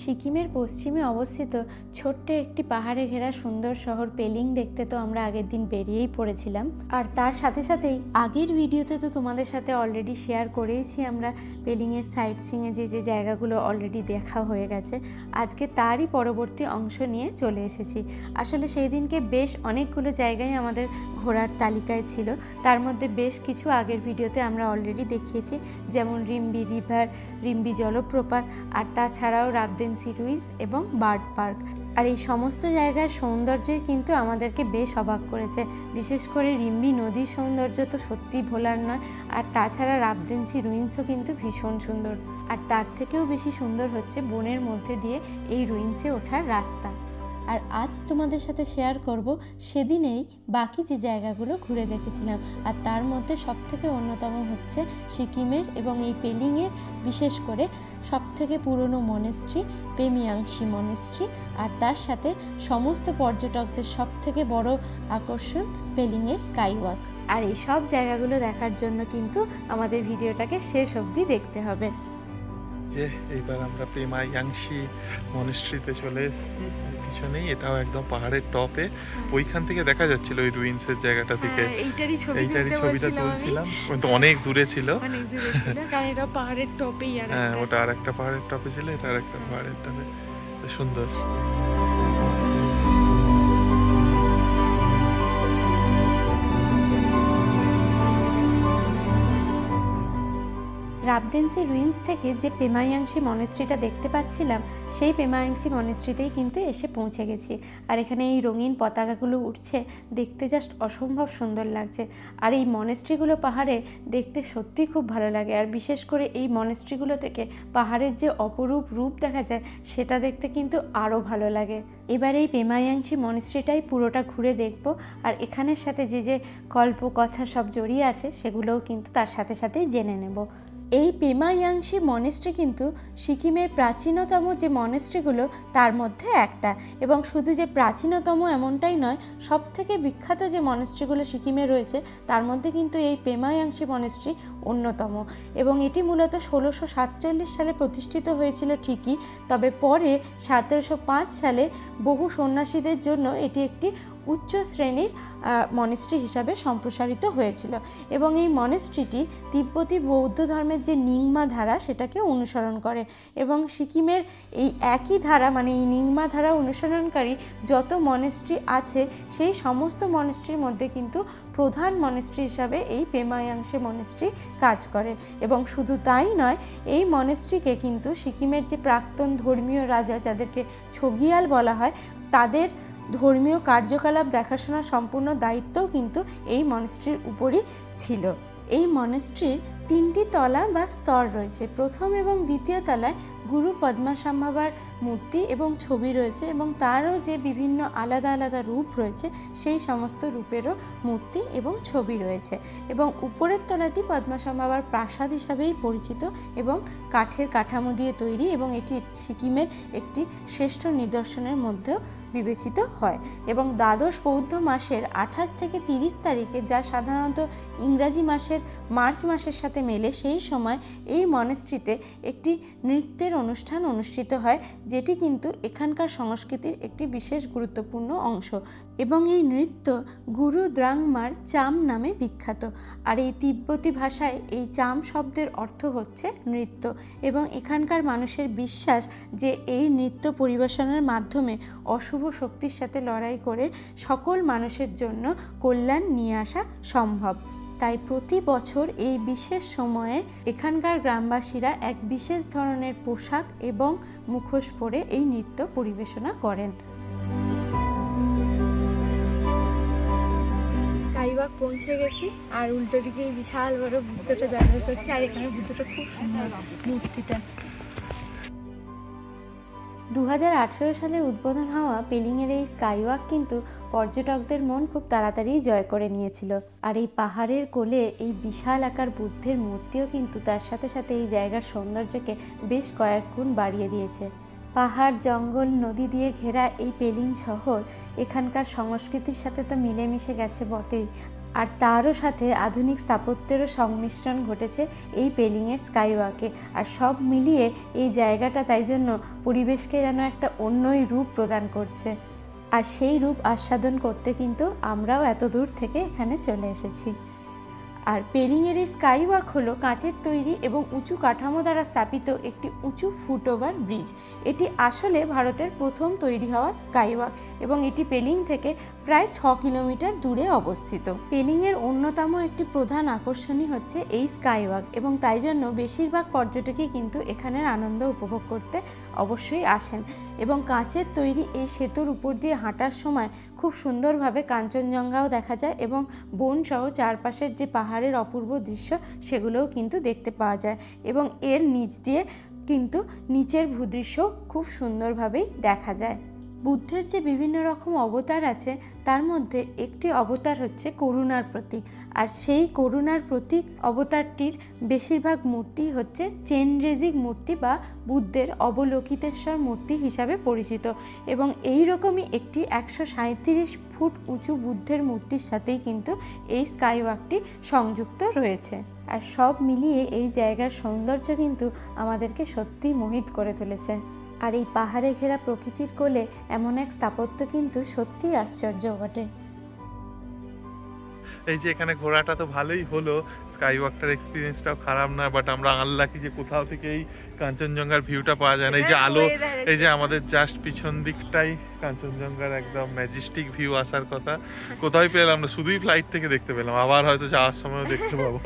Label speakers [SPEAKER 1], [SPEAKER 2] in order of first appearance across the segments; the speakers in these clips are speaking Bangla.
[SPEAKER 1] সিকিমের পশ্চিমে অবস্থিত ছোট্ট একটি পাহাড়ে ঘেরা সুন্দর শহর পেলিং দেখতে তো আমরা আগের দিন বেরিয়েই পড়েছিলাম। আর তার সাথে সাথেই আগের ভিডিওতে তো তোমাদের সাথে অলরেডি শেয়ার করেইছি আমরা পেলিংয়ের সাইট সিংয়ে যে জায়গাগুলো অলরেডি দেখা হয়ে গেছে। আজকে তারই পরবর্তী অংশ নিয়ে চলে এসেছি। আসলে সেই দিনকে বেশ অনেকগুলো জায়গায় আমাদের ঘোরার তালিকায় ছিল, তার মধ্যে বেশ কিছু আগের ভিডিওতে আমরা অলরেডি দেখিয়েছি, যেমন রিম্বি রিভার, রিম্বি জলপ্রপাত, আর তাছাড়াও রাবদেনসি রুইস এবং বার্ড পার্ক। আর এই সমস্ত জায়গার সৌন্দর্য কিন্তু আমাদেরকে বেশ অবাক করেছে। বিশেষ করে রিম্বি নদীর সৌন্দর্য তো সত্যি ভোলার নয়, আর তাছাড়া রাবদেনসি রুইন্সও কিন্তু ভীষণ সুন্দর। আর তার থেকেও বেশি সুন্দর হচ্ছে বনের মধ্যে দিয়ে এই রুইন্সে ওঠার রাস্তা। আর আজ তোমাদের সাথে শেয়ার করব সেদিনেই বাকি যে জায়গাগুলো ঘুরে দেখেছিলাম। আর তার মধ্যে সবথেকে অন্যতম হচ্ছে সিকিমের এবং এই পেলিংয়ের বিশেষ করে সবথেকে পুরনো মনেস্ট্রি পেমিয়াংশি মনেস্ট্রি, আর তার সাথে সমস্ত পর্যটকদের সবথেকে বড় আকর্ষণ পেলিংয়ের স্কাইওয়াক। আর এই সব জায়গাগুলো দেখার জন্য কিন্তু আমাদের ভিডিওটাকে শেষ অবধি দেখতে হবে।
[SPEAKER 2] এইবার আমরা পেমায়াংশি মনেস্ট্রিতে চলে এসেছি। পিছনেই এটাও একদম পাহাড়ের টপে, ওইখান থেকে দেখা যাচ্ছিল ওই রুইন্সের জায়গাটা থেকে।
[SPEAKER 1] এইটারই ছবিটা
[SPEAKER 2] তুলছিলাম, কিন্তু অনেক দূরে ছিল,
[SPEAKER 1] কারণ এটা পাহাড়ের টপেই।
[SPEAKER 2] হ্যাঁ, ওটা আর একটা পাহাড়ের টপে ছিল, এটা আর একটা পাহাড়ের টপে। সুন্দর।
[SPEAKER 1] রাবদেনসি রুইন্স থেকে যে পেমায়াংশি মনেস্ট্রিটা দেখতে পাচ্ছিলাম, সেই পেমায়াংশি মনেস্ট্রিতেই কিন্তু এসে পৌঁছে গেছি। আর এখানে এই রঙিন পতাকাগুলো উঠছে, দেখতে জাস্ট অসম্ভব সুন্দর লাগছে। আর এই মনেস্ট্রিগুলো পাহাড়ে দেখতে সত্যি খুব ভালো লাগে। আর বিশেষ করে এই মনেস্ট্রিগুলো থেকে পাহাড়ের যে অপরূপ রূপ দেখা যায়, সেটা দেখতে কিন্তু আরও ভালো লাগে। এবার এই পেমায়াংশি মনেস্ট্রিটাই পুরোটা ঘুরে দেখব, আর এখানের সাথে যে কল্পকথা সব জড়িয়ে আছে সেগুলোও কিন্তু তার সাথে সাথেই জেনে নেব। এই পেমায়াংশি মনেস্ট্রি কিন্তু সিকিমের প্রাচীনতম যে মনেস্ট্রিগুলো তার মধ্যে একটা, এবং শুধু যে প্রাচীনতম এমনটাই নয়, সব থেকে বিখ্যাত যে মনেস্ট্রিগুলো সিকিমে রয়েছে তার মধ্যে কিন্তু এই পেমায়াংশি মনেস্ট্রি অন্যতম। এবং এটি মূলত 1647 সালে প্রতিষ্ঠিত হয়েছিল ঠিকই, তবে পরে 1705 সালে বহু সন্ন্যাসীদের জন্য এটি একটি উচ্চ শ্রেণীর মনেস্ট্রি হিসাবে সম্প্রসারিত হয়েছিল। এবং এই মনেস্ট্রিটি তিব্বতী বৌদ্ধ ধর্মের যে নিংমা ধারা সেটাকে অনুসরণ করে। এবং সিকিমের এই একই ধারা, মানে এই নিংমা ধারা অনুসরণকারী যত মনেস্ট্রি আছে, সেই সমস্ত মনেস্ট্রির মধ্যে কিন্তু প্রধান মনেস্ট্রি হিসাবে এই পেমায়াংশি মনেস্ট্রি কাজ করে। এবং শুধু তাই নয়, এই মনেস্ট্রিকে কিন্তু সিকিমের যে প্রাক্তন ধর্মীয় রাজা, যাদেরকে ছগিয়াল বলা হয়, তাদের ধর্মীয় কার্যকলাপ দেখাশোনার সম্পূর্ণ দায়িত্বও কিন্তু এই মনেস্ট্রির উপরই ছিল। এই মনেস্ট্রির 3টি তলা বা স্তর রয়েছে। প্রথম এবং দ্বিতীয় তলায় গুরু পদ্মাসাম্ভাবার মূর্তি এবং ছবি রয়েছে, এবং তারও যে বিভিন্ন আলাদা আলাদা রূপ রয়েছে, সেই সমস্ত রূপেরও মূর্তি এবং ছবি রয়েছে। এবং উপরের তলাটি পদ্মাসাম্ভাবার প্রাসাদ হিসাবেই পরিচিত এবং কাঠের কাঠামো দিয়ে তৈরি, এবং এটি সিকিমের একটি শ্রেষ্ঠ নিদর্শনের মধ্যেও বিবেচিত হয়। এবং দ্বাদশ বৌদ্ধ মাসের 28 থেকে 30 তারিখে, যা সাধারণত ইংরাজি মাসের মার্চ মাসের সাথে মেলে, সেই সময় এই মনেস্ট্রিতে একটি নৃত্যের অনুষ্ঠান অনুষ্ঠিত হয়, যেটি কিন্তু এখানকার সংস্কৃতির একটি বিশেষ গুরুত্বপূর্ণ অংশ। এবং এই নৃত্য গুরু দ্রাংমার চাম নামে বিখ্যাত। আর এই তিব্বতী ভাষায় এই চাম শব্দের অর্থ হচ্ছে নৃত্য। এবং এখানকার মানুষের বিশ্বাস যে এই নৃত্য পরিবেশনের মাধ্যমে অশুভ শক্তির সাথে লড়াই করে সকল মানুষের জন্য কল্যাণ নিয়ে আসা সম্ভব। তাই প্রতি বছর এই বিশেষ সময়ে এখানকার গ্রামবাসীরা এক বিশেষ ধরনের পোশাক এবং মুখোশ পরে এই নৃত্য পরিবেশনা করেন। স্কাইওয়াক পৌঁছে গেছি, আর উল্টো দিকে এই বিশাল বড় বুদ্ধটা দেখা করছে, আর এখানে বুদ্ধটা খুব সুন্দর মূর্তিটা। 2018 সালে উদ্বোধন হওয়া পেলিংয়ের এই স্কাইওয়াক কিন্তু পর্যটকদের মন খুব তাড়াতাড়ি জয় করে নিয়েছিল। আর এই পাহাড়ের কোলে এই বিশাল আকার বুদ্ধের মূর্তিও কিন্তু তার সাথে সাথে এই জায়গার সৌন্দর্যকে বেশ কয়েক গুণ বাড়িয়ে দিয়েছে। পাহাড়, জঙ্গল, নদী দিয়ে ঘেরা এই পেলিং শহর এখানকার সংস্কৃতির সাথে তো মিলেমিশে গেছে বটেই, আর তারও সাথে আধুনিক স্থাপত্যেরও সংমিশ্রণ ঘটেছে এই পেলিংয়ের স্কাইওয়াকে। আর সব মিলিয়ে এই জায়গাটা তাই জন্য পরিবেশকে যেন একটা অন্যই রূপ প্রদান করছে। আর সেই রূপ আস্বাদন করতে কিন্তু আমরাও এত দূর থেকে এখানে চলে এসেছি। আর পেলিংয়ের এই স্কাইওয়াক হলো কাঁচের তৈরি এবং উঁচু কাঠামো দ্বারা স্থাপিত একটি উঁচু ফুটওভার ব্রিজ। এটি আসলে ভারতের প্রথম তৈরি হওয়া স্কাইওয়াক এবং এটি পেলিং থেকে প্রায় 6 কিলোমিটার দূরে অবস্থিত। পেলিংয়ের অন্যতম একটি প্রধান আকর্ষণই হচ্ছে এই স্কাইওয়াক এবং তাই জন্য বেশিরভাগ পর্যটকই কিন্তু এখানের আনন্দ উপভোগ করতে অবশ্যই আসেন। এবং কাঁচের তৈরি এই সেতুর উপর দিয়ে হাঁটার সময় খুব সুন্দরভাবে কাঞ্চনজঙ্ঘাও দেখা যায় এবং বনসহ চারপাশের যে পাহাড়ের অপূর্ব দৃশ্য সেগুলোও কিন্তু দেখতে পাওয়া যায় এবং এর নিচ দিয়ে কিন্তু নিচের ভূদৃশ্য খুব সুন্দরভাবেই দেখা যায়। বুদ্ধের যে বিভিন্ন রকম অবতার আছে তার মধ্যে একটি অবতার হচ্ছে করুণার প্রতীক। আর সেই করুণার প্রতীক অবতারটির বেশিরভাগ মূর্তি হচ্ছে চেনরেজিক মূর্তি বা বুদ্ধের অবলোকিতেশ্বর মূর্তি হিসাবে পরিচিত এবং এই রকমই একটি 137 ফুট উঁচু বুদ্ধের মূর্তির সাথেই কিন্তু এই স্কাইওয়াকটি সংযুক্ত রয়েছে। আর সব মিলিয়ে এই জায়গার সৌন্দর্য কিন্তু আমাদেরকে সত্যি মোহিত করে তুলেছে। আর এই পাহাড়ে ঘেরা প্রকৃতির কোলে এমন এক স্থাপত্য কিন্তু সত্যিই আশ্চর্য বটে।
[SPEAKER 2] এই যে এখানে ঘোরাটা তো ভালোই হলো, স্কাই ওয়াকটার এক্সপিরিয়েন্সটাও খারাপ না, বাট আমরা আনলাকি যে কোথাও থেকে এই কাঞ্চনজঙ্ঘার ভিউটা পাওয়া যায় না। এই যে আলো, এই যে আমাদের জাস্ট পিছন দিকটাই কাঞ্চনজঙ্ঘার একদম ম্যাজেস্টিক ভিউ আসার কথা, কোথায় পেলাম না, শুধুই ফ্লাইট থেকে দেখতে পেলাম। আবার হয়তো যাওয়ার সময়ও দেখতে পাবো,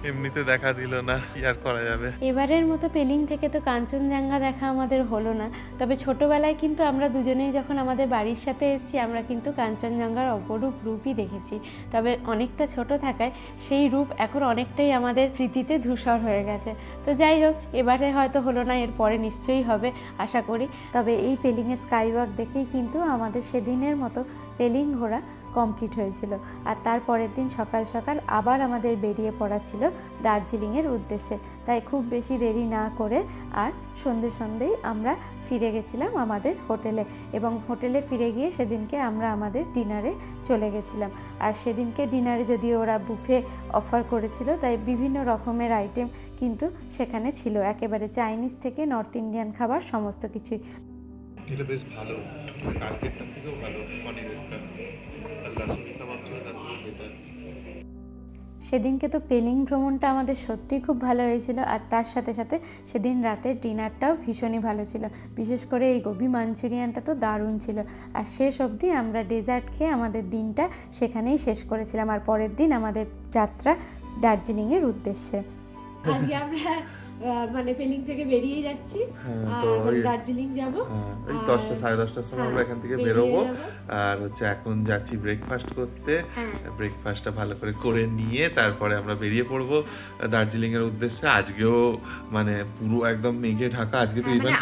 [SPEAKER 2] এমনিতে দেখা দিল না, কি আর করা যাবে।
[SPEAKER 1] এবারের মতো পেলিং থেকে তো কাঞ্চনজঙ্ঘা দেখা আমাদের হলো না, তবে ছোটবেলায় কিন্তু আমরা দুজনেই যখন আমাদের বাড়ির সাথে এসেছি আমরা কিন্তু কাঞ্চনজঙ্ঘার অপরূপ রূপই দেখেছি। তবে অনেকটা ছোট থাকায় সেই রূপ এখন অনেকটাই আমাদের স্মৃতিতে ধূসর হয়ে গেছে। তো যাই হোক, এবারে হয়তো হলো না, এর পরে নিশ্চয়ই হবে আশা করি। তবে এই পেলিংয়ের স্কাইওয়াক দেখেই কিন্তু আমাদের সেদিনের মতো পেলিং ঘোরা কমপ্লিট হয়েছিল। আর তার পরের দিন সকাল সকাল আবার আমাদের বেরিয়ে পড়া ছিল দার্জিলিংয়ের উদ্দেশ্যে। তাই খুব বেশি দেরি না করে আর সন্ধেই আমরা ফিরে গেছিলাম আমাদের হোটেলে এবং হোটেলে ফিরে গিয়ে সেদিনকে আমরা আমাদের ডিনারে চলে গেছিলাম। আর সেদিনকে ডিনারে যদিও ওরা বুফে অফার করেছিল তাই বিভিন্ন রকমের আইটেম কিন্তু সেখানে ছিল, একেবারে চাইনিজ থেকে নর্থ ইন্ডিয়ান খাবার সমস্ত কিছুই।
[SPEAKER 2] এটা বেশ ভালো, কালকেরটার থেকেও ভালো পনিরেরটা, আর লাসুনি কাবাব ছিল তার থেকে বেটার।
[SPEAKER 1] সেদিনকে তো পেলিং ভ্রমণটা আমাদের সত্যিই খুব ভালো হয়েছিল আর তার সাথে সাথে সেদিন রাতের ডিনারটাও ভীষণই ভালো ছিল। বিশেষ করে এই গোবি মাঞ্চুরিয়ানটা তো দারুণ ছিল। আর শেষ অবধি আমরা ডেজার্ট খেয়ে আমাদের দিনটা সেখানেই শেষ করেছিলাম। আর পরের দিন আমাদের যাত্রা দার্জিলিংয়ের উদ্দেশ্যে।
[SPEAKER 3] আজকে আমরা মানে পেলিং থেকে বেরিয়ে যাচ্ছি, দার্জিলিং যাব।
[SPEAKER 2] এই 10টা 10:30টার সময় আমরা এখান থেকে বেরোবো। আর হচ্ছে এখন যাচ্ছি ব্রেকফাস্ট করতে, ব্রেকফাস্টটা ভালো করে করে নিয়ে তারপরে আমরা বেরিয়ে পড়বো দার্জিলিং এর উদ্দেশ্যে। আজকেও মানে পুরো একদম মেঘে ঢাকা, আজকে তো ইভেন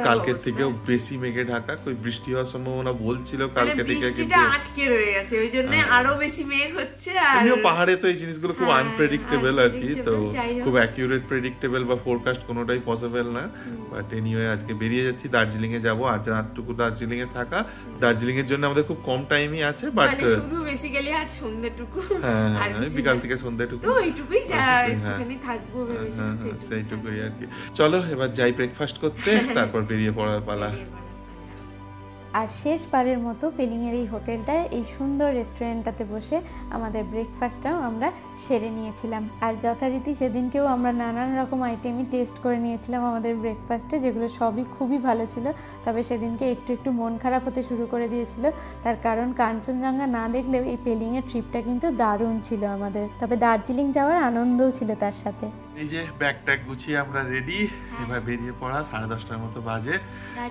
[SPEAKER 2] কালকের থেকেও বেশি মেঘে ঢাকা, কই বৃষ্টি হওয়ার সম্ভাবনা বলছিল কালকে থেকে, কিন্তু
[SPEAKER 3] আটকে রয়ে গেছে, ওই জন্য আরো বেশি মেঘ হচ্ছে। আর
[SPEAKER 2] পাহাড়ে তো এই জিনিসগুলো খুব আনপ্রেডিক্টেবল আর কি, তো খুব অ্যাকিউরেট প্রেডিক্টেবল বা ফোরকাস্ট কোনোটাই পসিবল না। বাট এনিওয়ে আজকে বেরিয়ে যাচ্ছি, দার্জিলিং এ যাবো। আজ রাতটুকু দার্জিলিং এ থাকা, দার্জিলিং এর জন্য আমাদের খুব কম টাইমই আছে, বাট
[SPEAKER 3] শুধু বেসিক্যালি আজ সন্ধ্যাটুকু
[SPEAKER 2] আর বিকাল থেকে সন্ধ্যাটুকু
[SPEAKER 3] তো এইটুকুই একটুখানি থাকবো ভেবেছিলাম,
[SPEAKER 2] সেইটুকুই আর কি। চলো এবার যাই ব্রেকফাস্ট করতে, তারপর বেরিয়ে পড়ার পালা।
[SPEAKER 1] আর শেষবারের মতো পেলিংয়ের এই হোটেলটায় এই সুন্দর রেস্টুরেন্টটাতে বসে আমাদের ব্রেকফাস্টটাও আমরা সেরে নিয়েছিলাম। আর যথারীতি সেদিনকেও আমরা নানান রকম আইটেমই টেস্ট করে নিয়েছিলাম আমাদের ব্রেকফাস্টে, যেগুলো সবই খুবই ভালো ছিল। তবে সেদিনকে একটু মন খারাপ হতে শুরু করে দিয়েছিল, তার কারণ কাঞ্চনজঙ্ঘা না দেখলেও এই পেলিংয়ের ট্রিপটা কিন্তু দারুণ ছিল আমাদের। তবে দার্জিলিং যাওয়ার আনন্দও ছিল তার সাথে।
[SPEAKER 2] এই যে ব্যাগ ট্যাগ গুছিয়ে আমরা রেডি, এবার বেরিয়ে পড়া। 10:30টার মতো বাজে,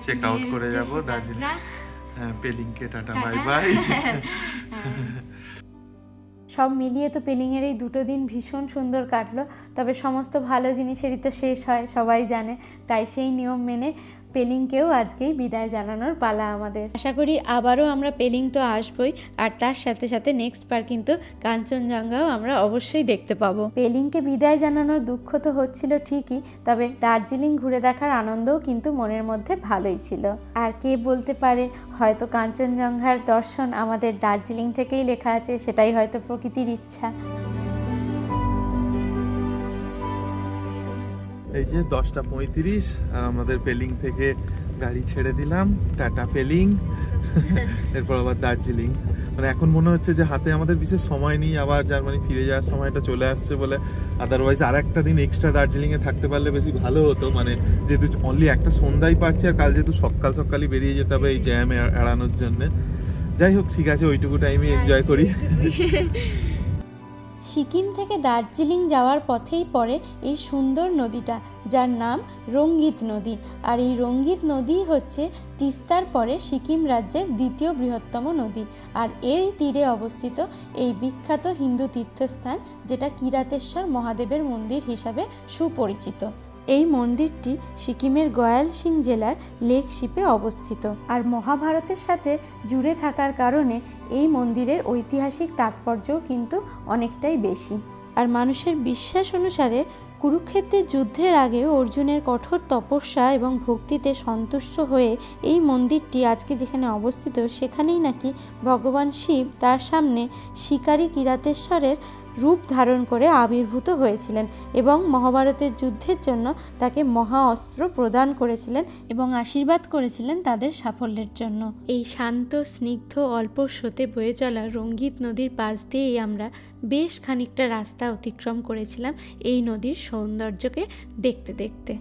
[SPEAKER 2] চেক আউট করে যাব দার্জিলিং। পেলিংকে টাটা বাই বাই।
[SPEAKER 1] সব মিলিয়ে তো পেলিংয়ের এই 2 দিন ভীষণ সুন্দর কাটলো। তবে সমস্ত ভালো জিনিসেরই তো শেষ হয়, সবাই জানে। তাই সেই নিয়ম মেনে পেলিংকেও আজকেই বিদায় জানানোর পালা আমাদের। আশা করি আবারও আমরা পেলিং তো আসবই, আর তার সাথে সাথে নেক্সট বার কিন্তু কাঞ্চনজঙ্ঘাও আমরা অবশ্যই দেখতে পাবো। পেলিংকে বিদায় জানানোর দুঃখ তো হচ্ছিল ঠিকই, তবে দার্জিলিং ঘুরে দেখার আনন্দও কিন্তু মনের মধ্যে ভালোই ছিল। আর কে বলতে পারে, হয়তো কাঞ্চনজঙ্ঘার দর্শন আমাদের দার্জিলিং থেকেই লেখা আছে, সেটাই হয়তো প্রকৃতির ইচ্ছা।
[SPEAKER 2] এই যে 10:35 আর আমাদের পেলিং থেকে গাড়ি ছেড়ে দিলাম, টাটা পেলিং। এরপর আবার দার্জিলিং। মানে এখন মনে হচ্ছে যে হাতে আমাদের বিশেষ সময় নেই, আবার জার্মানি ফিরে যাওয়ার সময়টা চলে আসছে বলে। আদারওয়াইজ আর একটা দিন এক্সট্রা দার্জিলিংয়ে থাকতে পারলে বেশি ভালো হতো, মানে যেহেতু অনলি একটা সন্ধ্যায় পাচ্ছি, আর কাল যেহেতু সকালই বেরিয়ে যেতে হবে এই জ্যাম এড়ানোর জন্য। যাই হোক, ঠিক আছে, ওইটুকু টাইমে এনজয় করি।
[SPEAKER 1] সিকিম থেকে দার্জিলিং যাওয়ার পথেই পড়ে এই সুন্দর নদীটা, যার নাম রঙ্গিত নদী। আর এই রঙ্গিত নদী হচ্ছে তিস্তার পরে সিকিম রাজ্যের দ্বিতীয় বৃহত্তম নদী। আর এর তীরে অবস্থিত এই বিখ্যাত হিন্দু তীর্থস্থান, যেটা কিরাতেশ্বর মহাদেবের মন্দির হিসাবে সুপরিচিত। এই মন্দিরটি সিকিমের গয়ালসিং জেলার লেকশিপে অবস্থিত। আর মহাভারতের সাথে জুড়ে থাকার কারণে এই মন্দিরের ঐতিহাসিক তাৎপর্যও কিন্তু অনেকটাই বেশি। আর মানুষের বিশ্বাস অনুসারে কুরুক্ষেত্রের যুদ্ধের আগে অর্জুনের কঠোর তপস্যা এবং ভক্তিতে সন্তুষ্ট হয়ে এই মন্দিরটি আজকে যেখানে অবস্থিত, সেখানেই নাকি ভগবান শিব তার সামনে শিকারী কিরাতেশ্বরের রূপ ধারণ করে আবির্ভূত হয়েছিলেন এবং মহাভারতের যুদ্ধের জন্য তাকে মহা অস্ত্র প্রদান করেছিলেন এবং আশীর্বাদ করেছিলেন তাদের সাফল্যের জন্য। এই শান্ত, স্নিগ্ধ, অল্প স্রোতে বয়ে চলা রঙ্গিত নদীর পাশ দিয়েই আমরা বেশ খানিকটা রাস্তা অতিক্রম করেছিলাম এই নদীর সৌন্দর্যকে দেখতে দেখতে।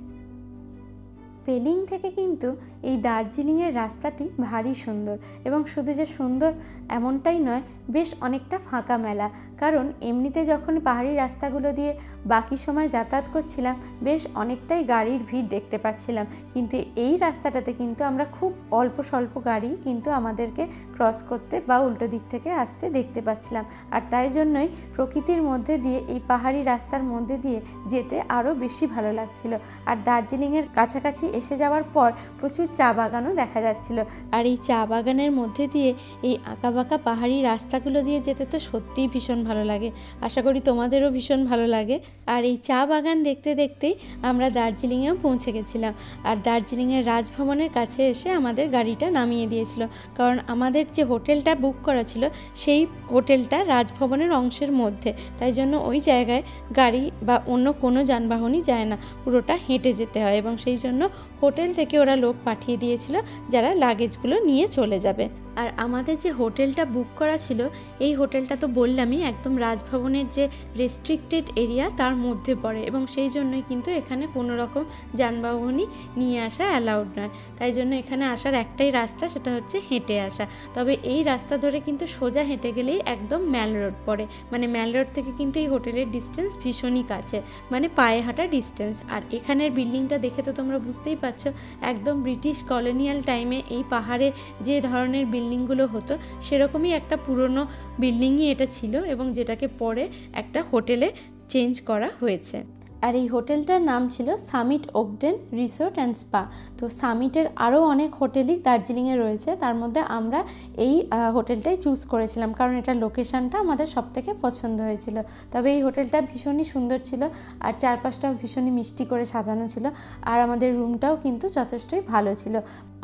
[SPEAKER 1] পেলিং থেকে কিন্তু এই দার্জিলিংয়ের রাস্তাটি ভারী সুন্দর, এবং শুধু যে সুন্দর এমনটাই নয়, বেশ অনেকটা ফাঁকা মেলা। কারণ এমনিতে যখন পাহাড়ি রাস্তাগুলো দিয়ে বাকি সময় যাতায়াত করছিলাম, বেশ অনেকটাই গাড়ির ভিড় দেখতে পাচ্ছিলাম, কিন্তু এই রাস্তাটাতে কিন্তু আমরা খুব অল্প স্বল্প গাড়ি কিন্তু আমাদেরকে ক্রস করতে বা উল্টো দিক থেকে আসতে দেখতে পাচ্ছিলাম। আর তাই জন্যই প্রকৃতির মধ্যে দিয়ে এই পাহাড়ি রাস্তার মধ্যে দিয়ে যেতে আরও বেশি ভালো লাগছিল। আর দার্জিলিংয়ের কাছাকাছি এসে যাওয়ার পর প্রচুর চা বাগানও দেখা যাচ্ছিল। আর এই চা বাগানের মধ্যে দিয়ে এই আঁকাবাঁকা পাহাড়ি রাস্তাগুলো দিয়ে যেতে তো সত্যিই ভীষণ ভালো লাগে। আশা করি তোমাদেরও ভীষণ ভালো লাগে। আর এই চা বাগান দেখতে দেখতেই আমরা দার্জিলিংয়েও পৌঁছে গেছিলাম। আর দার্জিলিংয়ের রাজভবনের কাছে এসে আমাদের গাড়িটা নামিয়ে দিয়েছিল, কারণ আমাদের যে হোটেলটা বুক করা ছিল সেই হোটেলটা রাজভবনের অংশের মধ্যে, তাই জন্য ওই জায়গায় গাড়ি বা অন্য কোনো যানবাহনই যায় না, পুরোটা হেঁটে যেতে হয়। এবং সেই জন্য হোটেল থেকে ওরা লোক পাঠিয়ে দিয়েছিল যারা লাগেজগুলো নিয়ে চলে যাবে। আর আমাদের যে হোটেলটা বুক করা ছিল, এই হোটেলটা তো বললামই একদম রাজভবনের যে রেস্ট্রিক্টেড এরিয়া তার মধ্যে পড়ে, এবং সেই জন্যই কিন্তু এখানে কোনো রকম যানবাহনই নিয়ে আসা অ্যালাউড নয়। তাই জন্য এখানে আসার একটাই রাস্তা, সেটা হচ্ছে হেঁটে আসা। তবে এই রাস্তা ধরে কিন্তু সোজা হেঁটে গেলেই একদম ম্যাল রোড পড়ে, মানে ম্যাল রোড থেকে কিন্তু এই হোটেলের ডিস্টেন্স ভীষণই কাছে, মানে পায়ে হাঁটা ডিস্টেন্স। আর এখানের বিল্ডিংটা দেখে তো তোমরা বুঝতেই পারছো, একদম ব্রিটিশ কলোনিয়াল টাইমে এই পাহাড়ে যে ধরনের বিল্ডিংগুলো হতো সেরকমই একটা পুরনো বিল্ডিংই এটা ছিল, এবং যেটাকে পরে একটা হোটেলে চেঞ্জ করা হয়েছে। আর এই হোটেলটার নাম ছিল সামিট ওকডেন রিসোর্ট অ্যান্ড স্পা। তো সামিটের আরও অনেক হোটেলই দার্জিলিংয়ে রয়েছে, তার মধ্যে আমরা এই হোটেলটাই চুজ করেছিলাম, কারণ এটার লোকেশানটা আমাদের সবথেকে পছন্দ হয়েছিল। তবে এই হোটেলটা ভীষণই সুন্দর ছিল, আর চারপাশটাও ভীষণই মিষ্টি করে সাজানো ছিল, আর আমাদের রুমটাও কিন্তু যথেষ্টই ভালো ছিল।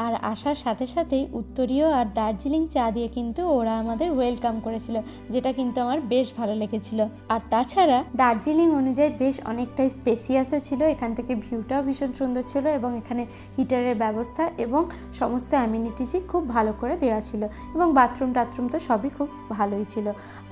[SPEAKER 1] আর আসার সাথে সাথেই উত্তরীয় আর দার্জিলিং চা দিয়ে কিন্তু ওরা আমাদের ওয়েলকাম করেছিল, যেটা কিন্তু আমার বেশ ভালো লেগেছিল। আর তাছাড়া দার্জিলিং অনুযায়ী বেশ অনেকটাই স্পেসিয়াসও ছিল, এখান থেকে ভিউটাও ভীষণ সুন্দর ছিল, এবং এখানে হিটারের ব্যবস্থা এবং সমস্ত অ্যামিনিটিসই খুব ভালো করে দেওয়া ছিল, এবং বাথরুম টাথরুম তো সবই খুব ভালোই ছিল।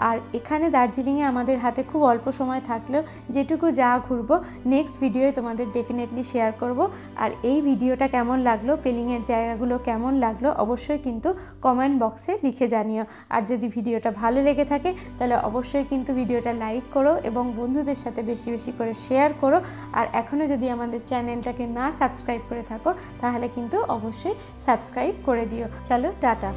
[SPEAKER 1] আর এখানে দার্জিলিংয়ে আমাদের হাতে খুব অল্প সময় থাকলেও যেটুকু যা ঘুরবো নেক্সট ভিডিওয়ে তোমাদের ডেফিনেটলি শেয়ার করব। আর এই ভিডিওটা কেমন লাগলো, পেলিংয়ের জায়গাগুলো কেমন লাগলো, অবশ্যই কিন্তু কমেন্ট বক্সে লিখে জানিও। আর যদি ভিডিওটা ভালো লেগে থাকে তাহলে অবশ্যই কিন্তু ভিডিওটা লাইক করো এবং বন্ধুদের সাথে বেশি বেশি করে শেয়ার করো। আর এখনও যদি আমাদের চ্যানেলটাকে না সাবস্ক্রাইব করে থাকো তাহলে কিন্তু অবশ্যই সাবস্ক্রাইব করে দিও। চলো টাটা।